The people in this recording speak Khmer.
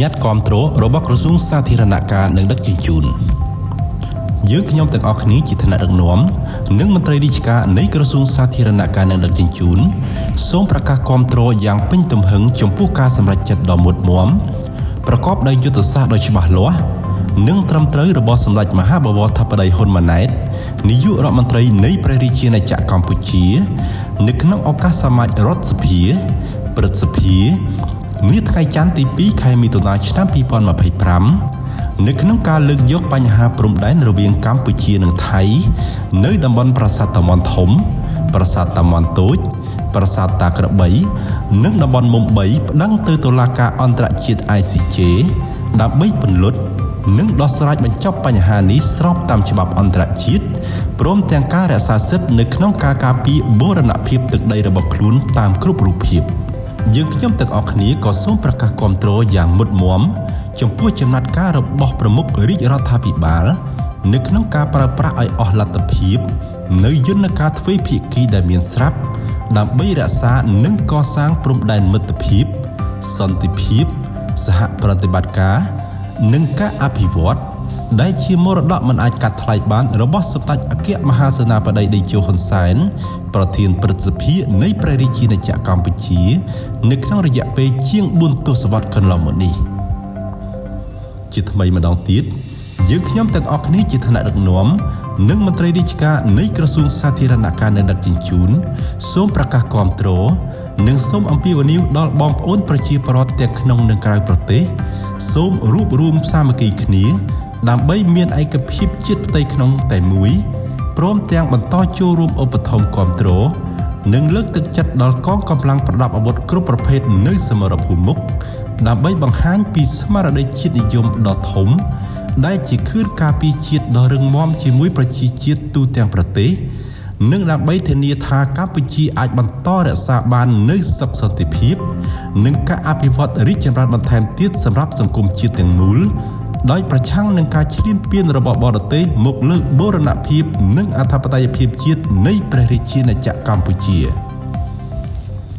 ញ្ញាតគាំទ្ររបស់ក្រសួងសាធារណការនិងដឹកជញ្ជូនយើងខ្ញុំទាំងអស់គ្នាជាឋានៈដឹកនាំនិងមន្ត្រីរាជការនៃក្រសួងសាធារណការនិងដឹកជញ្ជូនសូមប្រកាសគាំទ្រយ៉ាងពេញទំហឹងចំពោះការសម្រេចចិត្តដ៏មុតមាំប្រកបដោយយុទ្ធសាស្ត្រដ៏ច្បាស់លាស់និងត្រឹមត្រូវរបស់សម្ដេចមហាបវរធិបតីហ៊ុនម៉ាណែតនាយករដ្ឋមន្ត្រីនៃព្រះរាជាណាចក្រកម្ពុជានៅក្នុងឱកាសសមាជរដ្ឋសភាព្រឹទ្ធសភានាថ្ងៃច័ន្ទទី2ខែមិថុនាឆ្នាំ2025នៅក្នុងការលើកយកបញ្ហាព្រំដែនរវាងកម្ពុជានិងថៃនៅតំបន់ប្រាសាទតាមាន់ធំប្រាសាទតាមាន់តូចប្រាសាទតាក្របីនិងតំបន់មុំ3ប្តឹងទៅតុលាការអន្តរជាតិ ICJ ដើម្បីពន្លត់និងដោះស្រាយបញ្ចប់បញ្ហានេះស្របតាមច្បាប់អន្តរជាតិព្រមទាំងការរក្សាសិទ្ធិនៅក្នុងការការពារបូរណភាពទឹកដីរបស់ខ្លួនតាមគ្រប់រូបភាពយើងខ្ញុំទាំងអស់គ្នាក៏សូមប្រកាសគាំទ្រយ៉ាងមុតមាំចំពោះចំណាត់ការរបស់ប្រមុខរាជរដ្ឋាភិបាលនៅក្នុងការប្រើប្រាស់ឲ្យអស់លទ្ធភាពនៅយន្តការទ្វេភាគីដែលមានស្រាប់ដើម្បីរក្សានិងកសាងព្រំដែនមិត្តភាពសន្តិភាពសហប្រតិបត្តិការនិងការអភិវឌ្ឍដែលជាមរតកមិនអាចកាត់ថ្លៃបានរបស់សម្ដេចអគ្គមហាសេនាបតីតេជោហ៊ុនសែនប្រធានព្រឹទ្ធសភានៃព្រះរាជាណាចក្រកម្ពុជានៅក្នុងរយៈពេលជាង4ទសវត្សរ៍កន្លងមកនេះជាថ្មីម្ដងទៀតយើងខ្ញុំទាំងអស់គ្នាជាឋានៈដឹកនាំនិងមន្ត្រីរាជការនៃក្រសួងសាធារណការនិងដឹកជញ្ជូនសូមប្រកាសគាំទ្រនិងសូមអំពាវនាវដល់បងប្អូនប្រជាពលរដ្ឋទាំងក្នុងនិងក្រៅប្រទេសសូមរួបរวมសាមគ្គីគ្នាដើម្បីមានឯកភាពជាតិផ្ទៃក្នុងតែមួយព្រមទាំងបន្តចូលរួមឧបត្ថម្ភគាំទ្រនិងលើកទឹកចិត្តដល់កងកម្លាំងប្រដាប់អាវុធគ្រប់ប្រភេទនៅសមរភូមិមុខដើម្បីបង្ហាញពីស្មារតីជាតិនិយមដ៏ធំដែលជាខឿនការពារជាតិដ៏រឹងមាំជាមួយប្រជាជាតិទូទាំងប្រទេសនិងដើម្បីធានាថាកម្ពុជាអាចបន្តរក្សាបាននូវសុខសន្តិភាពនិងការអភិវឌ្ឍរីកចម្រើនបន្ថែមទៀតសម្រាប់សង្គមជាតិទាំងមូលដោយប្រឆាំងនឹងការឈ្លានពានរបស់បរទេសមកលើបូរណភាពនិងអធិបតេយ្យភាពជាតិនៃព្រះរាជាណាចក្រកម្ពុជា